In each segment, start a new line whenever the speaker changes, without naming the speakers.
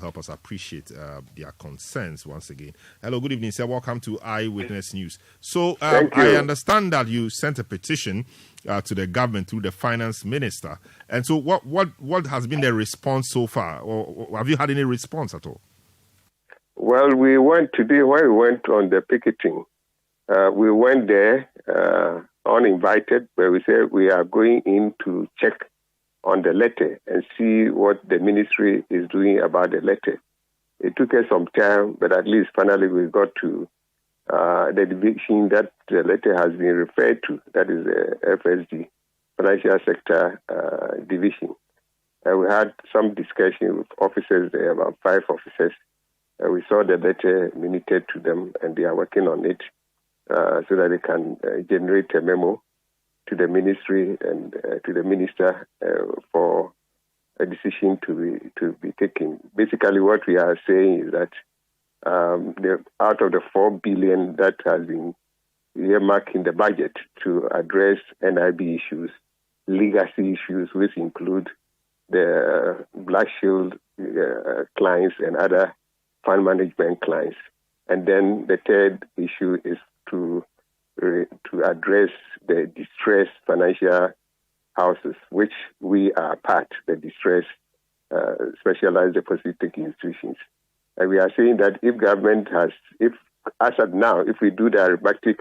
help us appreciate their concerns once again. Hello, good evening, sir. Welcome to Eyewitness News. So I understand that you sent a petition to the government through the finance minister. And so what has been the response so far? Or have you had any response at all?
Well, we went today, when we went on the picketing, we went there uninvited, where we said we are going in to check on the letter and see what the ministry is doing about the letter. It took us some time, but at least finally we got to the division that the letter has been referred to, that is the FSD, Financial Sector Division. We had some discussion with officers there, about 5 officers. We saw the letter minuted to them, and they are working on it so that they can generate a memo to the ministry and to the minister for a decision to be taken. Basically, what we are saying is that out of the 4 billion that has been earmarked in the budget to address NIB issues, legacy issues, which include the Black Shield clients and other fund management clients. And then the third issue is to address the distressed financial houses, which we are part, the distressed specialized deposit-taking institutions. And we are saying that if government has, as of now, if we do the arithmetic,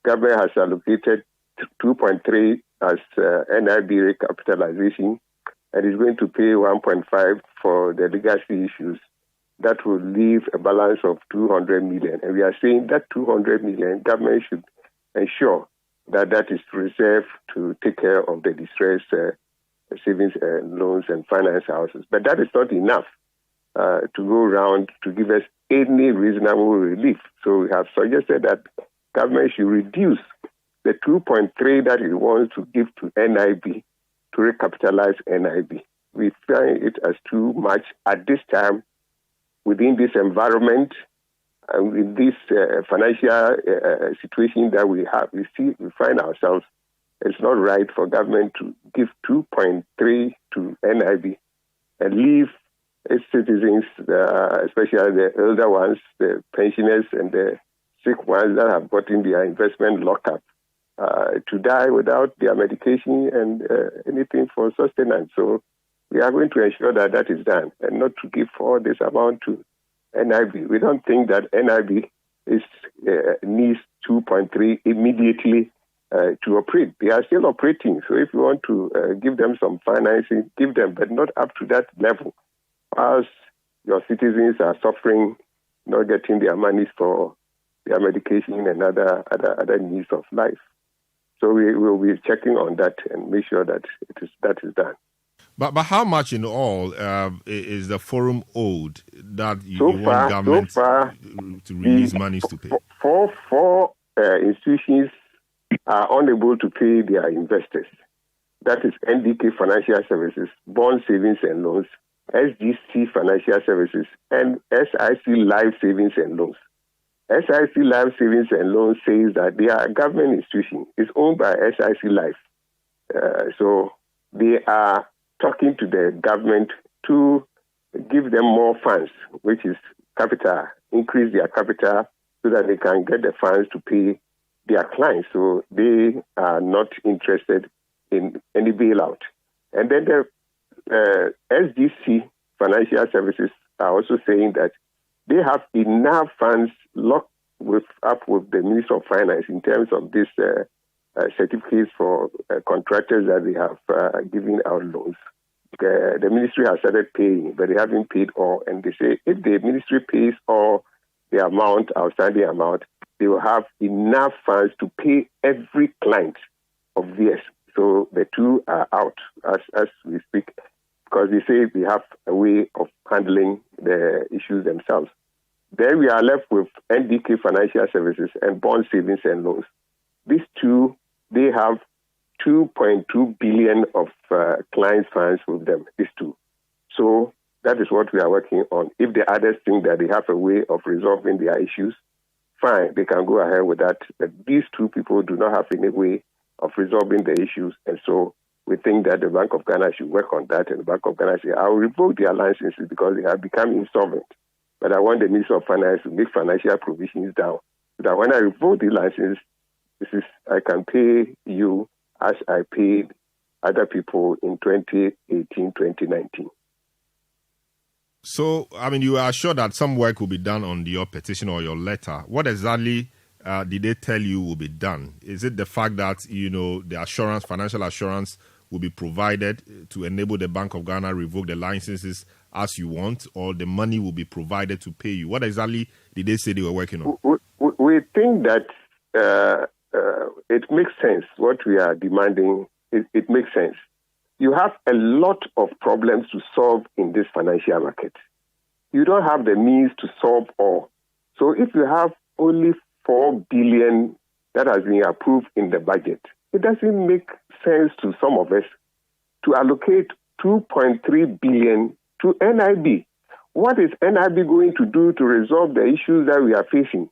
government has allocated 2.3 as NIB recapitalization and is going to pay 1.5 for the legacy issues. That will leave a balance of 200 million. And we are saying that 200 million, government should ensure that is reserved to take care of the distressed savings loans and finance houses. But that is not enough to go around to give us any reasonable relief. So we have suggested that government should reduce the 2.3 that it wants to give to NIB to recapitalize NIB. We find it as too much at this time within this environment and with this financial situation that we find ourselves. It's not right for government to give 2.3 to NIB and leave its citizens, especially the elder ones, the pensioners and the sick ones that have gotten their investment locked up, to die without their medication and anything for sustenance. So we are going to ensure that is done and not to give all this amount to NIB. We don't think that NIB needs 2.3 immediately to operate. They are still operating. So if you want to give them some financing, give them, but not up to that level. As your citizens are suffering, not getting their monies for their medication and other needs of life. So we will be checking on that and make sure that that is done.
But how much in all is the forum owed that you want government to release monies to pay?
Four institutions are unable to pay their investors. That is NDK Financial Services, Bond Savings and Loans, SGC Financial Services, and SIC Life Savings and Loans. SIC Life Savings and Loans says that they are a government institution. It's owned by SIC Life. So they are talking to the government to give them more funds, which is capital, increase their capital so that they can get the funds to pay their clients. So they are not interested in any bailout. And then the SGC Financial Services are also saying that they have enough funds locked up with the Ministry of Finance in terms of this certificates for contractors that they have given out loans. The ministry has started paying, but they haven't paid all. And they say if the ministry pays all the outstanding amount, they will have enough funds to pay every client of theirs. So the two are out as we speak, because they say they have a way of handling the issues themselves. Then we are left with NDK Financial Services and Bond Savings and Loans. These two, they have 2.2 billion of client funds with them, these two. So that is what we are working on. If the others think that they have a way of resolving their issues, fine, they can go ahead with that. But these two people do not have any way of resolving the issues, and so we think that the Bank of Ghana should work on that, and the Bank of Ghana say, I will revoke their licenses because they have become insolvent. But I want the Minister of Finance to make financial provisions down so that when I revoke the license, I can pay you as I paid other people in 2018, 2019.
So, you are sure that some work will be done on your petition or your letter. What exactly did they tell you will be done? Is it the fact that, the assurance, financial assurance will be provided to enable the Bank of Ghana revoke the licenses as you want, or the money will be provided to pay you? What exactly did they say they were working on?
We think that it makes sense. What we are demanding, it makes sense. You have a lot of problems to solve in this financial market. You don't have the means to solve all. So if you have only 4 billion that has been approved in the budget, it doesn't make sense to some of us to allocate 2.3 billion to NIB. What is NIB going to do to resolve the issues that we are facing?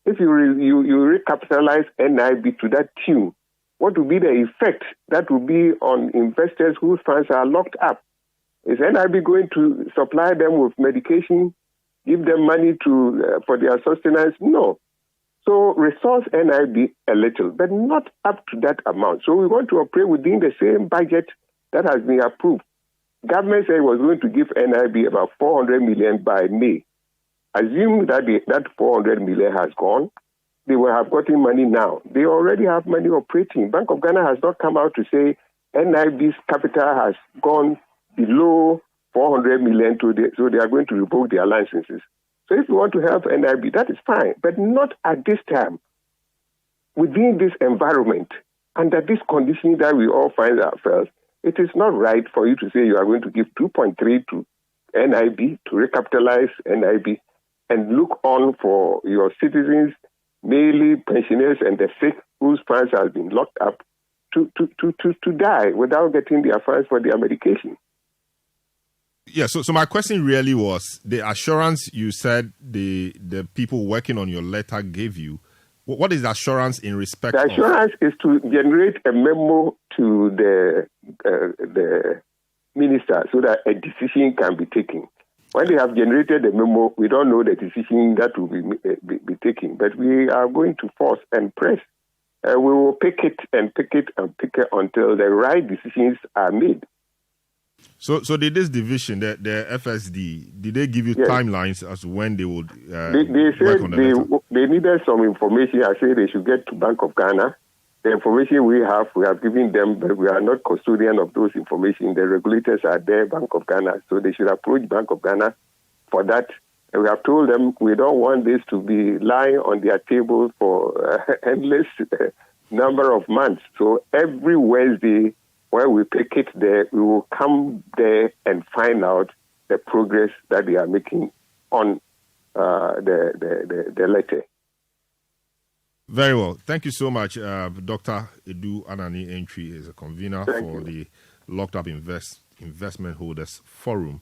If you recapitalize NIB to that tune, what will be the effect that will be on investors whose funds are locked up? Is NIB going to supply them with medication, give them money for their sustenance? No. So resource NIB a little, but not up to that amount. So we want to operate within the same budget that has been approved. Government said it was going to give NIB about 400 million by May. Assume that that 400 million has gone. They will have gotten money now. They already have money operating. Bank of Ghana has not come out to say NIB's capital has gone below 400 million, so they are going to revoke their licenses. So if you want to help NIB, that is fine, but not at this time. Within this environment, under this condition that we all find ourselves, it is not right for you to say you are going to give 2.3 to NIB to recapitalize NIB and look on for your citizens, mainly pensioners and the sick whose funds have been locked up, to die without getting their funds for their medication.
Yeah, so my question really was the assurance you said the people working on your letter gave you. What is the assurance in respect of?
The assurance is to generate a memo to the minister so that a decision can be taken. When they have generated the memo, we don't know the decision that will be taken, but we are going to force and press. We will pick it until the right decisions are made.
So did this division, the FSD, did they give you timelines as to when they would
they said they needed some information. I said they should get to Bank of Ghana. The information we have given them, but we are not custodian of those information. The regulators are there, Bank of Ghana, so they should approach Bank of Ghana for that. And we have told them we don't want this to be lying on their table for endless number of months. So every Wednesday, when we pick it there, we will come there and find out the progress that they are making on the letter.
Very well. Thank you so much. Dr. Edu Anane Antwi is a convener for the Locked Up Investment Holders Forum.